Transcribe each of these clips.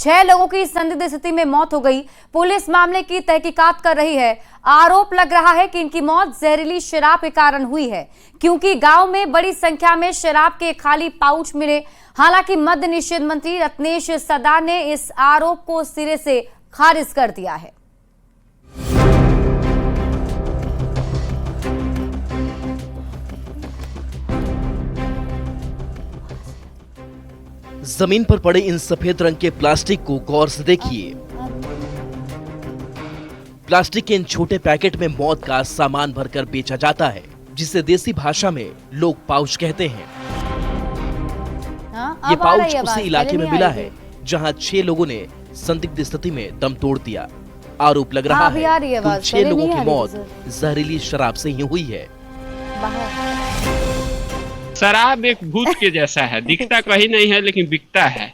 6 लोगों की संदिग्ध स्थिति में मौत हो गई। पुलिस मामले की तहकीकात कर रही है। आरोप लग रहा है कि इनकी मौत जहरीली शराब के कारण हुई है, क्योंकि गांव में बड़ी संख्या में शराब के खाली पाउच मिले। हालांकि मद्य निषेध मंत्री रत्नेश सदा ने इस आरोप को सिरे से खारिज कर दिया है। जमीन पर पड़े इन सफेद रंग के प्लास्टिक को गौर से देखिए। प्लास्टिक के इन छोटे पैकेट में मौत का सामान भरकर बेचा जाता है, जिसे देसी भाषा में लोग पाउच कहते हैं। ये पाउच उसी इलाके में मिला है जहां 6 लोगों ने संदिग्ध स्थिति में दम तोड़ दिया। आरोप लग रहा है कि उन 6 लोगों की मौत जहरीली शराब से ही हुई है। शराब एक भूत के जैसा है, दिखता कहीं नहीं है लेकिन बिकता है।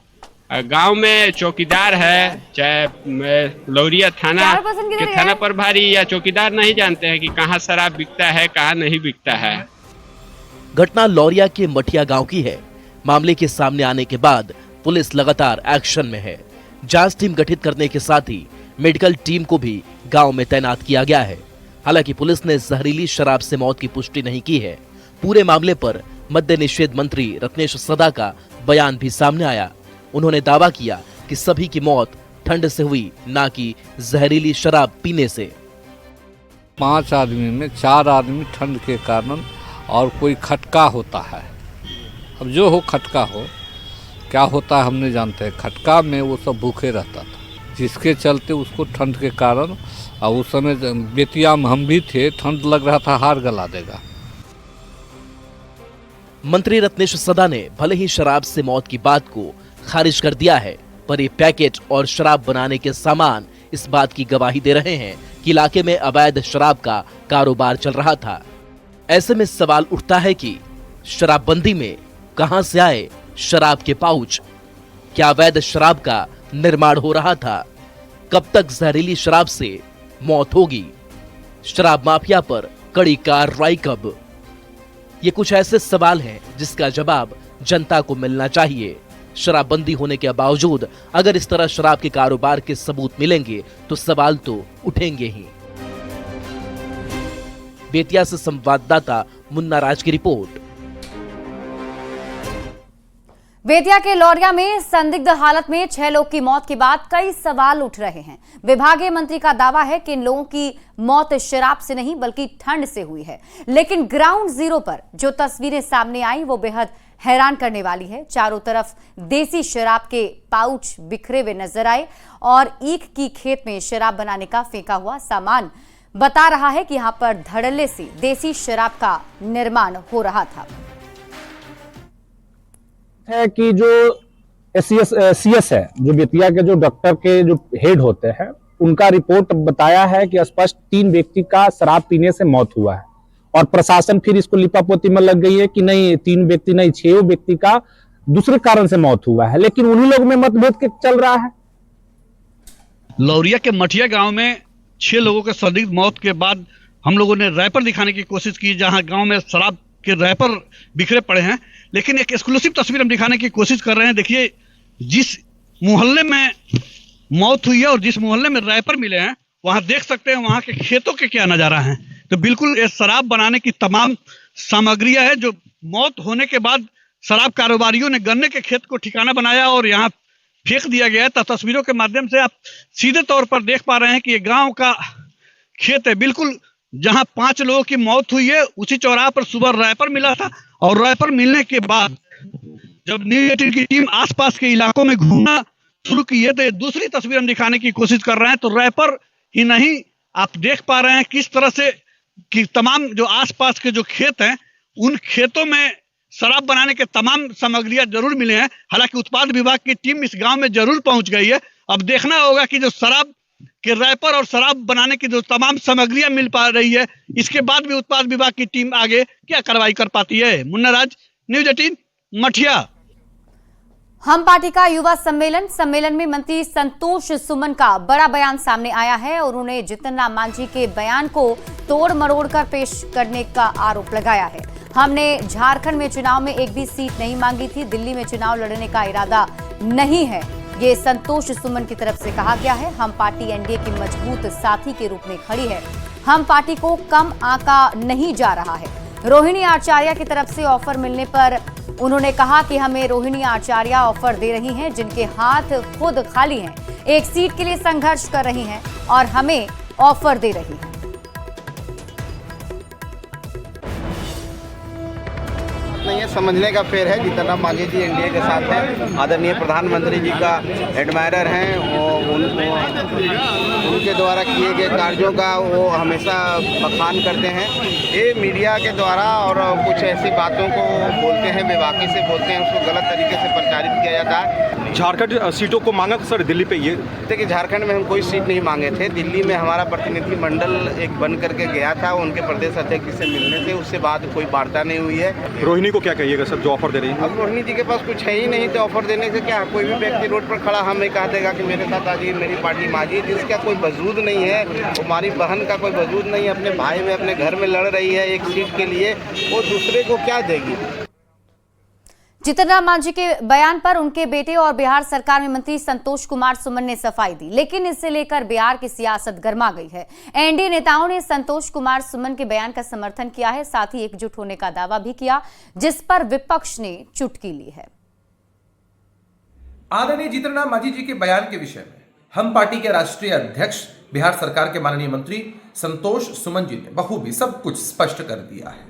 गांव में चौकीदार है, चाहे लौरिया थाना के थाना प्रभारी या चौकीदार नहीं जानते हैं कि कहां शराब बिकता है कहां नहीं बिकता है। घटना लौरिया के मठिया गांव की है। मामले के सामने आने के बाद पुलिस लगातार एक्शन में है। जांच टीम गठित करने के साथ ही मेडिकल टीम को भी गांव में तैनात किया गया है। हालांकि पुलिस ने जहरीली शराब से मौत की पुष्टि नहीं की है। पूरे मामले पर मद्य निषेध मंत्री रत्नेश सदा का बयान भी सामने आया। उन्होंने दावा किया कि सभी की मौत ठंड से हुई, ना कि जहरीली शराब पीने से। 5 आदमी में 4 आदमी ठंड के कारण और कोई खटका होता है। अब जो हो खटका हो, क्या होता है हम नहीं जानते। खटका में वो सब भूखे रहता था, जिसके चलते उसको ठंड के कारण, और उस समय बेतिया में हम भी थे, ठंड लग रहा था हार गला देगा। मंत्री रत्नेश सदा ने भले ही शराब से मौत की बात को खारिज कर दिया है, पर ये पैकेट और शराब बनाने के सामान इस बात की गवाही दे रहे हैं कि इलाके में अवैध शराब का कारोबार चल रहा था। ऐसे में सवाल उठता है कि शराबबंदी में कहां से आए शराब के पाउच? क्या अवैध शराब का निर्माण हो रहा था? कब तक जहरीली शराब से मौत होगी? शराब माफिया पर कड़ी कार्रवाई कब? ये कुछ ऐसे सवाल हैं जिसका जवाब जनता को मिलना चाहिए। शराबबंदी होने के बावजूद अगर इस तरह शराब के कारोबार के सबूत मिलेंगे तो सवाल तो उठेंगे ही। बेतिया से संवाददाता मुन्ना राज की रिपोर्ट। बेतिया के लौरिया में संदिग्ध हालत में 6 लोग की मौत के बाद कई सवाल उठ रहे हैं। विभागीय मंत्री का दावा है कि इन लोगों की मौत शराब से नहीं बल्कि ठंड से हुई है, लेकिन ग्राउंड जीरो पर जो तस्वीरें सामने आई वो बेहद हैरान करने वाली है। चारों तरफ देसी शराब के पाउच बिखरे हुए नजर आए और ईख की खेत में शराब बनाने का फेंका हुआ सामान बता रहा है कि यहां पर धड़ल्ले से देसी शराब का निर्माण हो रहा था। है कि जो सीएस है, जो बेतिया के जो डॉक्टर के जो हेड होते हैं, उनका रिपोर्ट बताया है कि स्पष्ट 3 व्यक्ति का शराब पीने से मौत हुआ है, और प्रशासन फिर इसको लिपापोती में लग गई है कि नहीं 3 व्यक्ति नहीं 6 व्यक्ति का दूसरे कारण से मौत हुआ है, लेकिन उन्हीं लोगों में मतभेद के चल रहा है। लौरिया के मठिया गांव में 6 लोगों के संदिग्ध मौत के बाद हम लोगों ने रैपर दिखाने की कोशिश की, जहां गांव में शराब के रैपर बिखरे पड़े हैं, लेकिन एक एक्सक्लूसिव तस्वीर हम दिखाने की कोशिश कर रहे हैं। देखिए, जिस मोहल्ले में मौत हुई है और जिस मोहल्ले में रैपर मिले हैं, वहां देख सकते हैं वहां के खेतों के क्या नजारा है। तो बिल्कुल ये शराब बनाने की तमाम सामग्रियां है, जो मौत होने के बाद शराब कारोबारियों ने गन्ने के खेत को ठिकाना बनाया और यहाँ फेंक दिया गया है। तो तस्वीरों के माध्यम से आप सीधे तौर पर देख पा रहे हैं कि ये गांव का खेत है, बिल्कुल जहां 5 लोगों की मौत हुई है उसी चौराहे पर सुबह रैपर मिला था, और रैपर मिलने के बाद जब न्यूज़ 18 की टीम आसपास के इलाकों में घूमना शुरू की है, तो दूसरी तस्वीर हम दिखाने की कोशिश कर रहे हैं। तो रैपर ही नहीं, आप देख पा रहे हैं किस तरह से कि तमाम जो आसपास के जो खेत हैं, उन खेतों में शराब बनाने के तमाम सामग्रियां जरूर मिले हैं। हालांकि उत्पाद विभाग की टीम इस गांव में जरूर पहुंच गई है। अब देखना होगा कि जो शराब के रैपर और शराब बनाने की जो तमाम सामग्रियां मिल पा रही है, इसके बाद भी उत्पाद विभाग की टीम आगे क्या कार्रवाई कर पाती है। मुन्ना राज, न्यूज़ 18 मठिया। हम पार्टी का युवा सम्मेलन में मंत्री संतोष सुमन का बड़ा बयान सामने आया है और उन्होंने जीतन राम मांझी के बयान को तोड़ मरोड़ कर पेश करने का आरोप लगाया है। हमने झारखंड में चुनाव में एक भी सीट नहीं मांगी थी, दिल्ली में चुनाव लड़ने का इरादा नहीं है, ये संतोष सुमन की तरफ से कहा गया है। हम पार्टी एनडीए की मजबूत साथी के रूप में खड़ी है। हम पार्टी को कम आंका नहीं जा रहा है। रोहिणी आचार्य की तरफ से ऑफर मिलने पर उन्होंने कहा कि हमें रोहिणी आचार्य ऑफर दे रही हैं, जिनके हाथ खुद खाली हैं, एक सीट के लिए संघर्ष कर रही हैं और हमें ऑफर दे रही हैं। नहीं है, समझने का फेर है। जीतन राम मांझी जी एनडीए के साथ हैं, आदरणीय प्रधानमंत्री जी का एडमायरर हैं, वो उनके द्वारा किए गए कार्यों का वो हमेशा बखान करते हैं। ये मीडिया के द्वारा और कुछ ऐसी बातों को बोलते हैं, बेबाकी से बोलते हैं, उसको गलत तरीके से प्रचारित किया जाता है। झारखंड सीटों को मांगा था सर दिल्ली पे। ये देखिए, झारखंड में हम कोई सीट नहीं मांगे थे। दिल्ली में हमारा प्रतिनिधि मंडल एक बन करके गया था, उनके प्रदेश अध्यक्ष से मिलने से, उससे बाद कोई वार्ता नहीं हुई है। रोहिणी को क्या कहिएगा सर जो ऑफर दे रही है? अब रोहिणी जी के पास कुछ है ही नहीं, तो ऑफर देने से क्या? कोई भी व्यक्ति रोड पर खड़ा हमें कह देगा कि मेरे साथ आइए, मेरी पार्टी मांझी, जिसका कोई वजूद नहीं है, हमारी बहन का कोई वजूद नहीं है, अपने भाई में अपने घर में लड़ रही है एक सीट के लिए, वो दूसरे को क्या देगी? जीतन राम मांझी के बयान पर उनके बेटे और बिहार सरकार में मंत्री संतोष कुमार सुमन ने सफाई दी, लेकिन इससे लेकर बिहार की सियासत गर्मा गई है। एनडीए नेताओं ने संतोष कुमार सुमन के बयान का समर्थन किया है, साथ ही एकजुट होने का दावा भी किया, जिस पर विपक्ष ने चुटकी ली है। आदरणीय जीतन राम मांझी जी के बयान के विषय में हम पार्टी के राष्ट्रीय अध्यक्ष बिहार सरकार के माननीय मंत्री संतोष सुमन जी ने बखूबी सब कुछ स्पष्ट कर दिया है,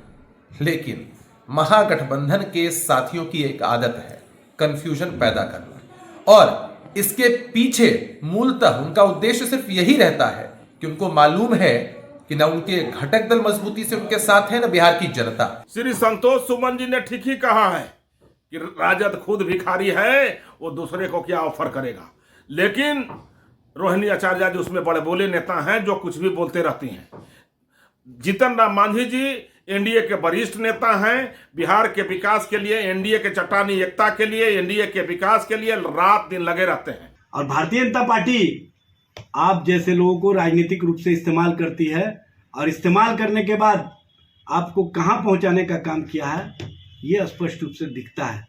लेकिन महागठबंधन के साथियों की एक आदत है कंफ्यूजन पैदा करना, और इसके पीछे मूलतः उनका उद्देश्य सिर्फ यही रहता है कि उनको मालूम है कि न उनके घटक दल मजबूती से उनके साथ है, न बिहार की जनता। श्री संतोष सुमन जी ने ठीक ही कहा है कि राजद खुद भिखारी है, वो दूसरे को क्या ऑफर करेगा। लेकिन रोहिणी आचार्य जी उसमें बड़े बोले नेता हैं, जो कुछ भी बोलते रहती हैं। जीतन राम मांझी जी एनडीए के वरिष्ठ नेता हैं, बिहार के विकास के लिए, एनडीए के चट्टानी एकता के लिए, एनडीए के विकास के लिए रात दिन लगे रहते हैं। और भारतीय जनता पार्टी आप जैसे लोगों को राजनीतिक रूप से इस्तेमाल करती है, और इस्तेमाल करने के बाद आपको कहां पहुंचाने का काम किया है ये स्पष्ट रूप से दिखता है।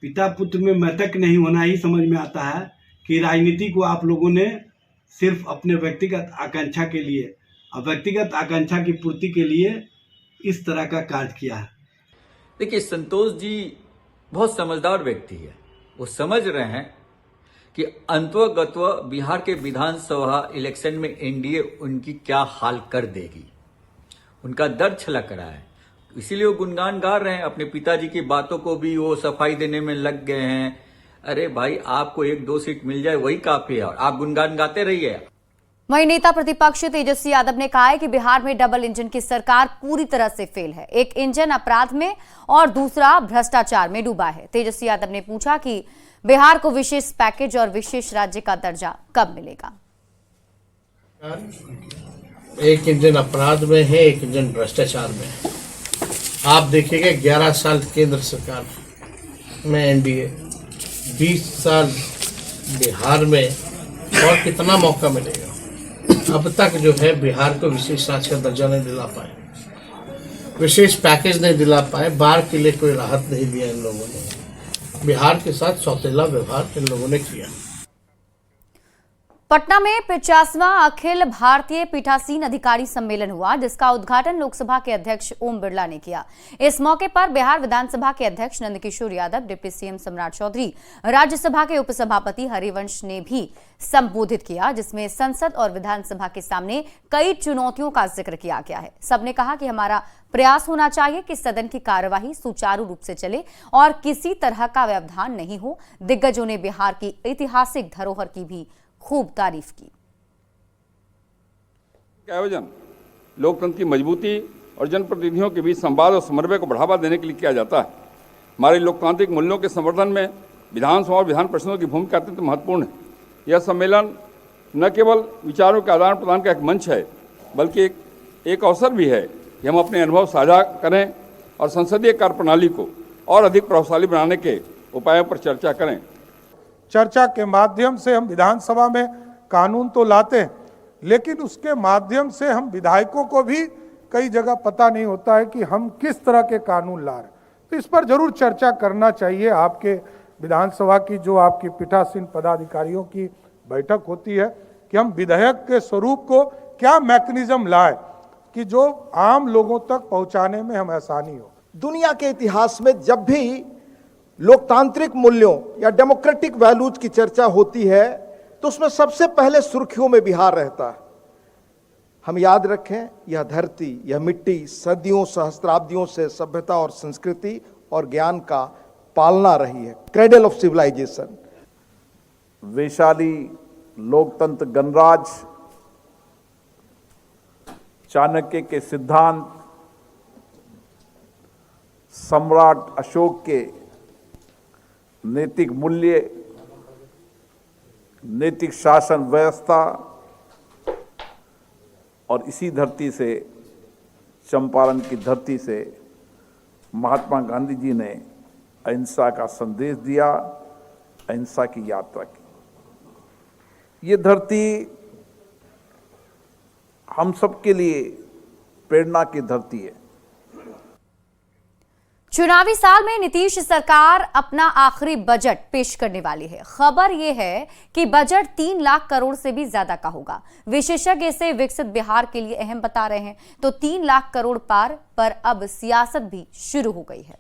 पिता पुत्र में मैतक नहीं होना ही समझ में आता है कि राजनीति को आप लोगों ने सिर्फ अपने व्यक्तिगत आकांक्षा के लिए और व्यक्तिगत आकांक्षा की पूर्ति के लिए इस तरह का कार्य किया है। देखिए, संतोष जी बहुत समझदार व्यक्ति है। वो समझ रहे हैं कि अंततः बिहार के विधानसभा इलेक्शन में एनडीए उनकी क्या हाल कर देगी। उनका दर्द छलक रहा है, इसीलिए वो गुणगान गा रहे हैं। अपने पिताजी की बातों को भी वो सफाई देने में लग गए हैं। अरे भाई, आपको 1-2 सीट मिल जाए वही काफी है, और आप गुणगान गाते रहिए। वहीं नेता प्रतिपक्ष तेजस्वी यादव ने कहा है कि बिहार में डबल इंजन की सरकार पूरी तरह से फेल है। एक इंजन अपराध में और दूसरा भ्रष्टाचार में डूबा है। तेजस्वी यादव ने पूछा कि बिहार को विशेष पैकेज और विशेष राज्य का दर्जा कब मिलेगा। एक इंजन अपराध में है, एक इंजन भ्रष्टाचार में है। आप देखिएगा 11 साल केंद्र सरकार में एनडीए, 20 साल बिहार में, और कितना मौका मिलेगा। अब तक जो है बिहार को विशेष राज्य का दर्जा नहीं दिला पाए, विशेष पैकेज नहीं दिला पाए, बाढ़ के लिए कोई राहत नहीं दिया इन लोगों ने। बिहार के साथ सौतेला व्यवहार इन लोगों ने किया। पटना में 50वां अखिल भारतीय पीठासीन अधिकारी सम्मेलन हुआ, जिसका उद्घाटन लोकसभा के अध्यक्ष ओम बिरला ने किया। इस मौके पर बिहार विधानसभा के अध्यक्ष नंदकिशोर यादव, डिप्टी सीएम सम्राट चौधरी, राज्यसभा के उपसभापति हरिवंश ने भी संबोधित किया, जिसमें संसद और विधानसभा के सामने कई चुनौतियों का जिक्र किया गया है। सबने कहा कि हमारा प्रयास होना चाहिए कि सदन की कार्यवाही सुचारू रूप से चले और किसी तरह का व्यवधान नहीं हो। दिग्गजों ने बिहार की ऐतिहासिक धरोहर की भी खूब तारीफ की। आयोजन लोकतंत्र की मजबूती और जनप्रतिनिधियों के बीच संवाद और समन्वय को बढ़ावा देने के लिए किया जाता है। हमारे लोकतांत्रिक मूल्यों के संवर्धन में विधानसभा और विधान परिषदों की भूमिका अत्यंत महत्वपूर्ण है। यह सम्मेलन न केवल विचारों के आदान प्रदान का एक मंच है, बल्कि एक अवसर भी है कि हम अपने अनुभव साझा करें और संसदीय कार्यप्रणाली को और अधिक प्रभावशाली बनाने के उपायों पर चर्चा करें। चर्चा के माध्यम से हम विधानसभा में कानून तो लाते हैं, लेकिन उसके माध्यम से हम विधायकों को भी कई जगह पता नहीं होता है कि हम किस तरह के कानून ला रहे हैं। तो इस पर जरूर चर्चा करना चाहिए। आपके विधानसभा की जो आपकी पीठासीन पदाधिकारियों की बैठक होती है कि हम विधेयक के स्वरूप को क्या मैकेनिज्म लाए कि जो आम लोगों तक पहुंचाने में हम आसानी हो। दुनिया के इतिहास में जब भी लोकतांत्रिक मूल्यों या डेमोक्रेटिक वैल्यूज की चर्चा होती है तो उसमें सबसे पहले सुर्खियों में बिहार रहता है। हम याद रखें, यह धरती, यह मिट्टी सदियों सहस्त्राब्दियों से सभ्यता और संस्कृति और ज्ञान का पालना रही है, क्रेडल ऑफ सिविलाइजेशन। वैशाली लोकतंत्र गणराज, चाणक्य के सिद्धांत, सम्राट अशोक के नैतिक मूल्य, नैतिक शासन व्यवस्था, और इसी धरती से, चंपारण की धरती से महात्मा गांधी जी ने अहिंसा का संदेश दिया, अहिंसा की यात्रा की। ये धरती हम सबके लिए प्रेरणा की धरती है। चुनावी साल में नीतीश सरकार अपना आखिरी बजट पेश करने वाली है। खबर यह है कि बजट 3 लाख करोड़ से भी ज्यादा का होगा। विशेषज्ञ इसे विकसित बिहार के लिए अहम बता रहे हैं। तो 3 लाख करोड़ पार पर अब सियासत भी शुरू हो गई है।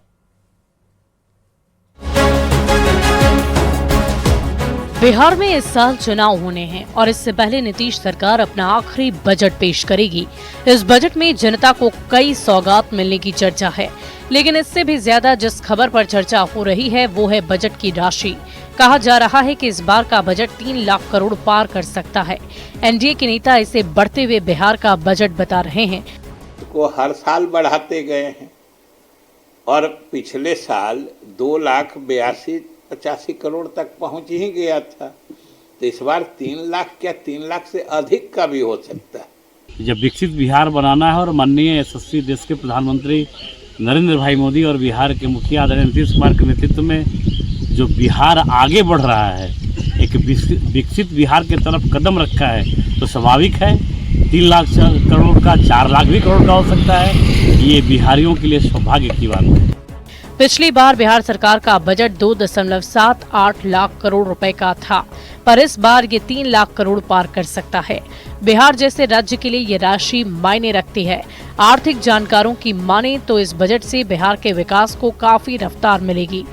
बिहार में इस साल चुनाव होने हैं और इससे पहले नीतीश सरकार अपना आखिरी बजट पेश करेगी। इस बजट में जनता को कई सौगात मिलने की चर्चा है, लेकिन इससे भी ज्यादा जिस खबर पर चर्चा हो रही है वो है बजट की राशि। कहा जा रहा है कि इस बार का बजट 3 लाख करोड़ पार कर सकता है। एनडीए के नेता इसे बढ़ते हुए बिहार का बजट बता रहे हैं। को हर साल बढ़ाते गए हैं और पिछले साल 2,82,85 करोड़ तक पहुंच ही गया था, तो इस बार 3 लाख क्या 3 लाख से अधिक का भी हो सकता है। जब विकसित बिहार बनाना है और माननीय यशस्वी देश के प्रधानमंत्री नरेंद्र भाई मोदी और बिहार के मुखिया आदरणीय नीतीश कुमार के नेतृत्व में जो बिहार आगे बढ़ रहा है, एक विकसित बिहार की तरफ कदम रखा है, तो स्वाभाविक है 3 लाख करोड़ का 4 लाख भी करोड़ का हो सकता है। ये बिहारियों के लिए सौभाग्य की बात है। पिछली बार बिहार सरकार का बजट 2.78 लाख करोड़ रुपए का था, पर इस बार ये 3 लाख करोड़ पार कर सकता है। बिहार जैसे राज्य के लिए ये राशि मायने रखती है। आर्थिक जानकारों की माने तो इस बजट से बिहार के विकास को काफी रफ्तार मिलेगी।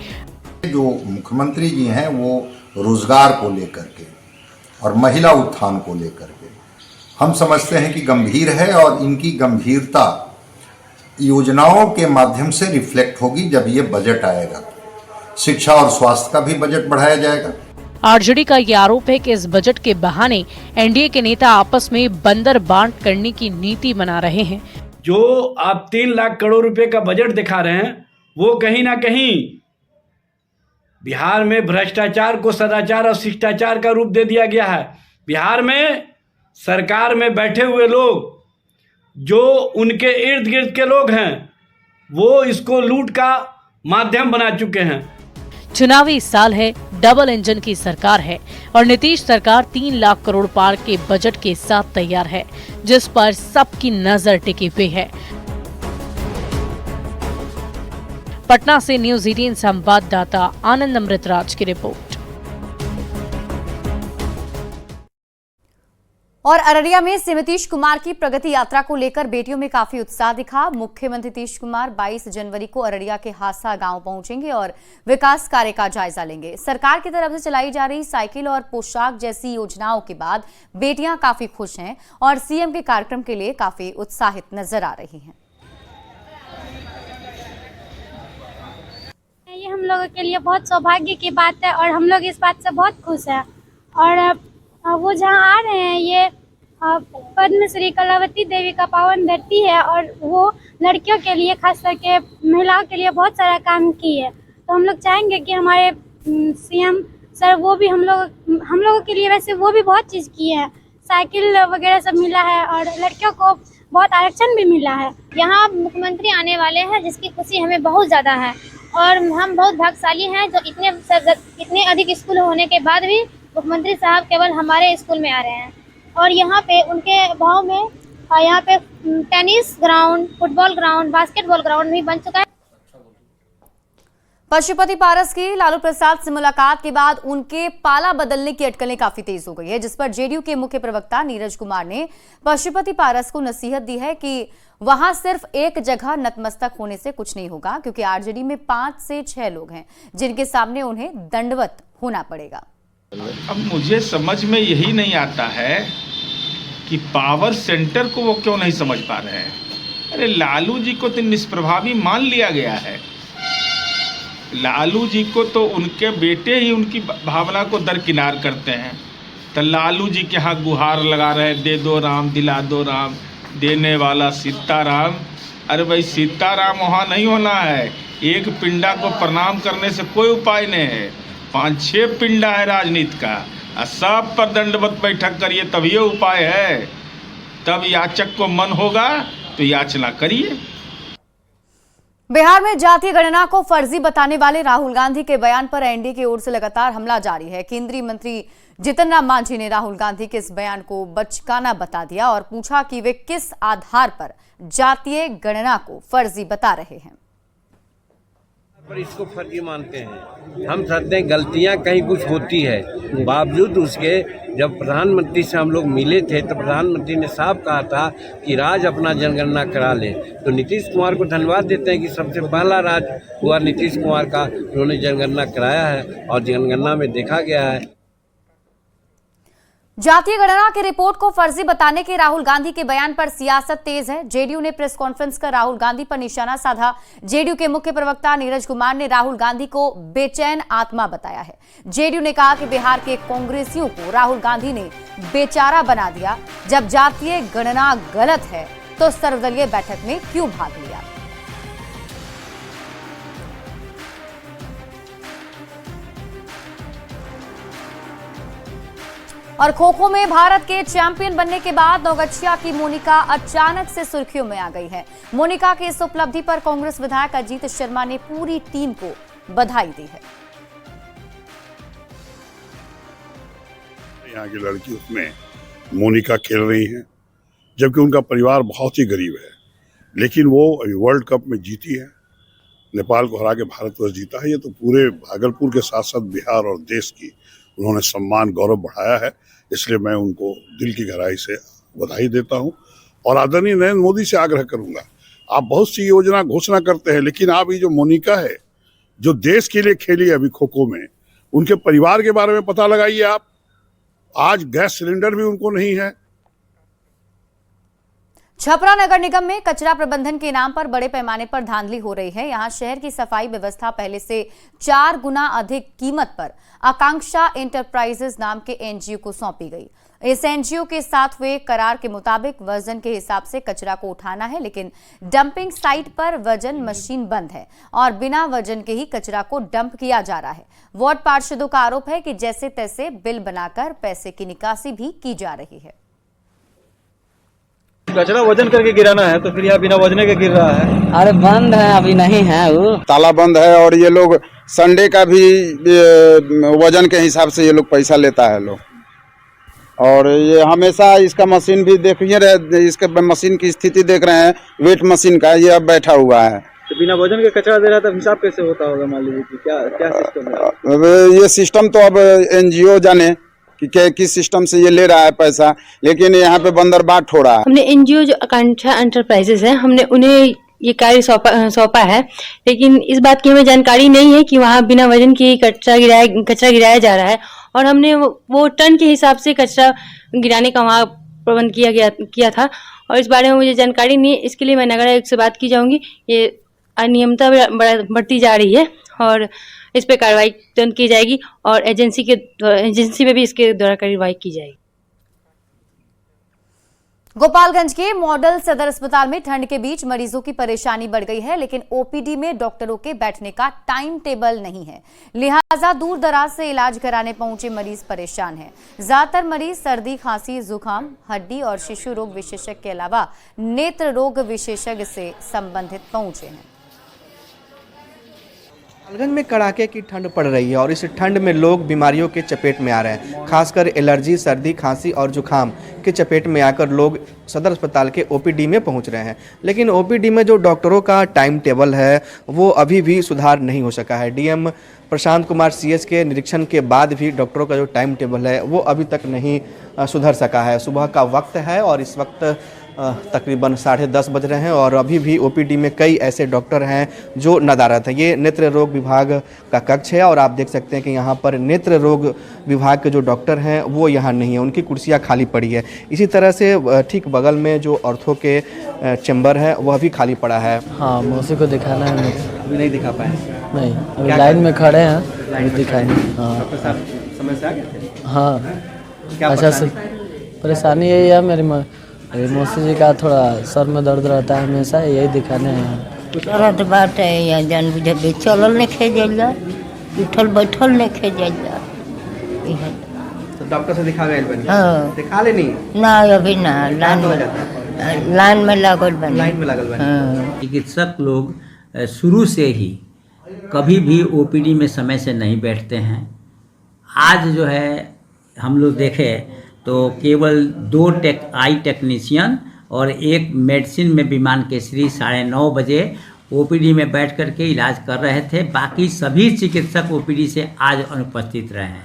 जो मुख्यमंत्री जी हैं वो रोजगार को लेकर के और महिला उत्थान को लेकर के हम समझते हैं कि गंभीर है, और इनकी गंभीरता योजनाओं के माध्यम से रिफ्लेक्ट होगी जब ये बजट आएगा। शिक्षा और स्वास्थ्य का भी बजट बढ़ाया जाएगा। आरजेडी का ये आरोप है कि इस बजट के बहाने एनडीए के नेता आपस में बंदर बांट करने की नीति बना रहे हैं। जो आप 3 लाख करोड़ रुपए का बजट दिखा रहे हैं वो कहीं ना कहीं बिहार में भ्रष्टाचार को सदाचार और शिष्टाचार का रूप दे दिया गया है। बिहार में सरकार में बैठे हुए लोग जो उनके इर्द गिर्द के लोग हैं वो इसको लूट का माध्यम बना चुके हैं। चुनावी साल है, डबल इंजन की सरकार है और नीतीश सरकार 3 लाख करोड़ पार के बजट के साथ तैयार है, जिस पर सबकी नजर टिकी हुई है। पटना से न्यूज़ 18 संवाददाता आनंद अमृतराज की रिपोर्ट। और अररिया में सीएम नीतीश कुमार की प्रगति यात्रा को लेकर बेटियों में काफी उत्साह दिखा। मुख्यमंत्री नीतीश कुमार 22 जनवरी को अररिया के हासा गांव पहुंचेंगे और विकास कार्य का जायजा लेंगे। सरकार की तरफ से चलाई जा रही साइकिल और पोशाक जैसी योजनाओं के बाद बेटियां काफी खुश हैं और सीएम के कार्यक्रम के लिए काफी उत्साहित नजर आ रही हैं। ये हम लोगों के लिए बहुत सौभाग्य की बात है और हम लोग इस बात से बहुत खुश हैं। और वो जहाँ आ रहे हैं ये पद्मश्री कलावती देवी का पावन धरती है और वो लड़कियों के लिए खास करके महिलाओं के लिए बहुत सारा काम की है। तो हम लोग चाहेंगे कि हमारे सीएम सर वो भी हम लोगों के लिए वैसे वो भी बहुत चीज़ किए हैं, साइकिल वगैरह सब मिला है और लड़कियों को बहुत आरक्षण भी मिला है। यहाँ मुख्यमंत्री आने वाले हैं जिसकी खुशी हमें बहुत ज़्यादा है और हम बहुत भाग्यशाली हैं जो इतने अधिक स्कूल होने के बाद भी मुख्यमंत्री साहब केवल हमारे स्कूल में आ रहे हैं। और यहाँ पे उनके गांव में यहाँ पे tennis ground, football ground, basketball ground भी बन चुका है। पशुपति पारस की लालू प्रसाद से मुलाकात के बाद उनके पाला बदलने की अटकलें काफी तेज हो गई है, जिस पर जेडीयू के मुख्य प्रवक्ता नीरज कुमार ने पशुपति पारस को नसीहत दी है कि वहां सिर्फ एक जगह नतमस्तक होने से कुछ नहीं होगा, क्योंकि आरजेडी में 5 से 6 लोग हैं जिनके सामने उन्हें दंडवत होना पड़ेगा। अब मुझे समझ में यही नहीं आता है कि पावर सेंटर को वो क्यों नहीं समझ पा रहे हैं। अरे लालू जी को तो निष्प्रभावी मान लिया गया है। लालू जी को तो उनके बेटे ही उनकी भावना को दरकिनार करते हैं। तो लालू जी के यहाँ गुहार लगा रहे, दे दो राम, दिला दो राम, देने वाला सीताराम। अरे भाई सीताराम वहाँ नहीं होना है। एक पिंडा को प्रणाम करने से कोई उपाय नहीं है। 5-6 पिंडा है राजनीति का, सब पर दंडवत बैठक करिए तब ये उपाय है। तब याचक को मन होगा तो याचना करिए। बिहार में जातीय गणना को फर्जी बताने वाले राहुल गांधी के बयान पर एनडीए की ओर से लगातार हमला जारी है। केंद्रीय मंत्री जीतन राम मांझी ने राहुल गांधी के इस बयान को बचकाना बता दिया और पूछा कि वे किस आधार पर जातीय गणना को फर्जी बता रहे हैं। पर इसको फर्जी मानते हैं। हम चाहते हैं गलतियां कहीं कुछ होती है, बावजूद उसके जब प्रधानमंत्री से हम लोग मिले थे तो प्रधानमंत्री ने साफ कहा था कि राज्य अपना जनगणना करा ले। तो नीतीश कुमार को धन्यवाद देते हैं कि सबसे पहला राज्य हुआ नीतीश कुमार का, उन्होंने जनगणना कराया है और जनगणना में देखा गया है। जातीय गणना की रिपोर्ट को फर्जी बताने के राहुल गांधी के बयान पर सियासत तेज है। जेडीयू ने प्रेस कॉन्फ्रेंस कर राहुल गांधी पर निशाना साधा। जेडीयू के मुख्य प्रवक्ता नीरज कुमार ने राहुल गांधी को बेचैन आत्मा बताया है। जेडीयू ने कहा कि बिहार के कांग्रेसियों को राहुल गांधी ने बेचारा बना दिया। जब जातीय गणना गलत है तो सर्वदलीय बैठक में क्यों भाग लिया। और खो-खो में भारत के चैंपियन बनने के बाद नौगछिया की मोनिका अचानक से सुर्खियों में आ गई है। मोनिका की इस उपलब्धि पर कांग्रेस विधायक अजीत शर्मा ने पूरी टीम को बधाई दी है। यहाँ की लड़की उसमें मोनिका खेल रही हैं, जबकि उनका परिवार बहुत ही गरीब है, लेकिन वो अभी वर्ल्ड कप में जीती है, नेपाल को हरा के भारतवर्ष जीता है। ये तो पूरे भागलपुर के साथ साथ बिहार और देश की उन्होंने सम्मान गौरव बढ़ाया है, इसलिए मैं उनको दिल की गहराई से बधाई देता हूं। और आदरणीय नरेंद्र मोदी से आग्रह करूंगा, आप बहुत सी योजना घोषणा करते हैं, लेकिन आप ये जो मोनिका है जो देश के लिए खेली अभी खो-खो में, उनके परिवार के बारे में पता लगाइए। आप आज गैस सिलेंडर भी उनको नहीं है। छपरा नगर निगम में कचरा प्रबंधन के नाम पर बड़े पैमाने पर धांधली हो रही है। यहां शहर की सफाई व्यवस्था पहले से 4 गुना अधिक कीमत पर आकांक्षा एंटरप्राइजेज नाम के एनजीओ को सौंपी गई। इस एनजीओ के साथ हुए करार के मुताबिक वजन के हिसाब से कचरा को उठाना है, लेकिन डंपिंग साइट पर वजन मशीन बंद है और बिना वजन के ही कचरा को डंप किया जा रहा है। वार्ड पार्षदों का आरोप है कि जैसे तैसे बिल बनाकर पैसे की निकासी भी की जा रही है। कचरा वजन करके गिराना है तो फिर यहाँ बिना वजने के गिर रहा है। अरे बंद है, अभी नहीं है, वो ताला बंद है। और ये लोग संडे का भी वजन के हिसाब से ये लोग पैसा लेता है लोग। और ये हमेशा इसका मशीन भी देखिए रहे, इसके मशीन की स्थिति देख रहे हैं, वेट मशीन का ये अब बैठा हुआ है। तो बिना वजन के कचरा दे रहा था, हिसाब कैसे होता होगा? मान लीजिए कि क्या सिस्टम है? ये सिस्टम तो अब एनजीओ जाने कि किस सिस्टम से ये ले रहा है पैसा, लेकिन यहाँ पे बंदरबाट हो रहा है। हमने एनजीओ जो आकांक्षा एंटरप्राइजेज है, हमने उन्हें ये कार्य सौंपा है, लेकिन इस बात की हमें जानकारी नहीं है कि वहाँ बिना वजन के कचरा गिराया जा रहा है। और हमने वो टन के हिसाब से कचरा गिराने का वहाँ प्रबंध किया था और इस बारे में मुझे जानकारी नहीं है। इसके लिए मैं नगर आयुक्त से बात की जाऊंगी। ये अनियमितता बढ़ती जा रही है और इस पे कार्रवाई तुरंत की जाएगी और एजेंसी में भी इसके द्वारा कार्रवाई की जाएगी। गोपालगंज के मॉडल सदर अस्पताल में ठंड के बीच मरीजों की परेशानी बढ़ गई है, लेकिन ओपीडी में डॉक्टरों के बैठने का टाइम टेबल नहीं है, लिहाजा दूर दराज से इलाज कराने पहुंचे मरीज परेशान हैं। ज्यादातर मरीज सर्दी, खांसी, जुकाम, हड्डी और शिशु रोग विशेषज्ञ के अलावा नेत्र रोग विशेषज्ञ से संबंधित पहुंचे हैं। गोपालगंज में कड़ाके की ठंड पड़ रही है और इस ठंड में लोग बीमारियों के चपेट में आ रहे हैं। खासकर एलर्जी, सर्दी, खांसी और जुकाम के चपेट में आकर लोग सदर अस्पताल के ओपीडी में पहुंच रहे हैं, लेकिन ओपीडी में जो डॉक्टरों का टाइम टेबल है वो अभी भी सुधार नहीं हो सका है। डीएम प्रशांत कुमार सीएस के निरीक्षण के बाद भी डॉक्टरों का जो टाइम टेबल है वो अभी तक नहीं सुधर सका है। सुबह का वक्त है और इस वक्त तकरीबन 10:30 बज रहे हैं और अभी भी ओपीडी में कई ऐसे डॉक्टर हैं जो नदारत हैं। ये नेत्र रोग विभाग का कक्ष है और आप देख सकते हैं कि यहाँ पर नेत्र रोग विभाग के जो डॉक्टर हैं वो यहाँ नहीं है, उनकी कुर्सियाँ खाली पड़ी है। इसी तरह से ठीक बगल में जो ऑर्थो के चैम्बर है वह भी खाली पड़ा है। हाँ, मौसी को दिखाना है, अभी नहीं दिखा पाए? नहीं, अभी लाइन में खड़े हैं, अभी दिखाएंगे। हाँ, समय से आ गए थे? हाँ, क्या अच्छा से परेशानी यही है मेरी मौसी जी का थोड़ा सर में दर्द रहता है हमेशा, यही दिखाने हैं। दर्द बात है या जान बुझे चलल नहीं खे जा, उठल बैठल नहीं खे जा। तो डॉक्टर से दिखा गए बनी? हाँ, दिखा लेनी ना अभी ना, लाइन में लागल बनी। लाइन में लागल बनी। चिकित्सक लोग शुरू से ही कभी भी ओपीडी में समय से नहीं बैठते हैं। आज जो है हम लोग देखें तो केवल 2 आई टेक्नीशियन और 1 मेडिसिन में विमान केसरी 9:30 बजे ओपीडी में बैठ कर के इलाज कर रहे थे। बाकी सभी चिकित्सक ओपीडी से आज अनुपस्थित रहे हैं।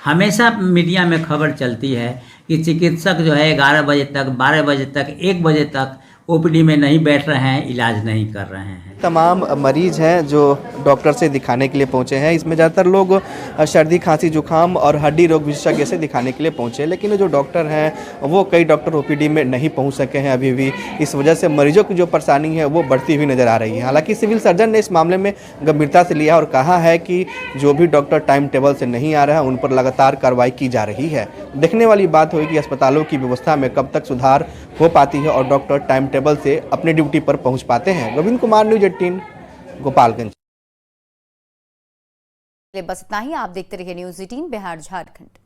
हमेशा मीडिया में खबर चलती है कि चिकित्सक जो है 11 बजे तक, 12 बजे तक, 1 बजे तक ओपीडी में नहीं बैठ रहे हैं, इलाज नहीं कर रहे हैं। तमाम मरीज हैं जो डॉक्टर से दिखाने के लिए पहुंचे हैं। इसमें ज़्यादातर लोग सर्दी, खांसी, जुकाम और हड्डी रोग विशेषज्ञ से दिखाने के लिए पहुंचे, लेकिन जो डॉक्टर हैं वो कई डॉक्टर ओपीडी में नहीं पहुंच सके हैं अभी भी। इस वजह से मरीजों की जो परेशानी है वो बढ़ती हुई नज़र आ रही है। हालांकि सिविल सर्जन ने इस मामले में गंभीरता से लिया और कहा है कि जो भी डॉक्टर टाइम टेबल से नहीं आ रहा है उन पर लगातार कार्रवाई की जा रही है। देखने वाली बात होगी कि अस्पतालों की व्यवस्था में कब तक सुधार हो पाती है और डॉक्टर टाइम टेबल से अपनी ड्यूटी पर पहुंच पाते हैं। गोविंद कुमार, न्यूज 18, गोपालगंज। बस इतना ही। आप देखते रहिए न्यूज 18 बिहार झारखंड।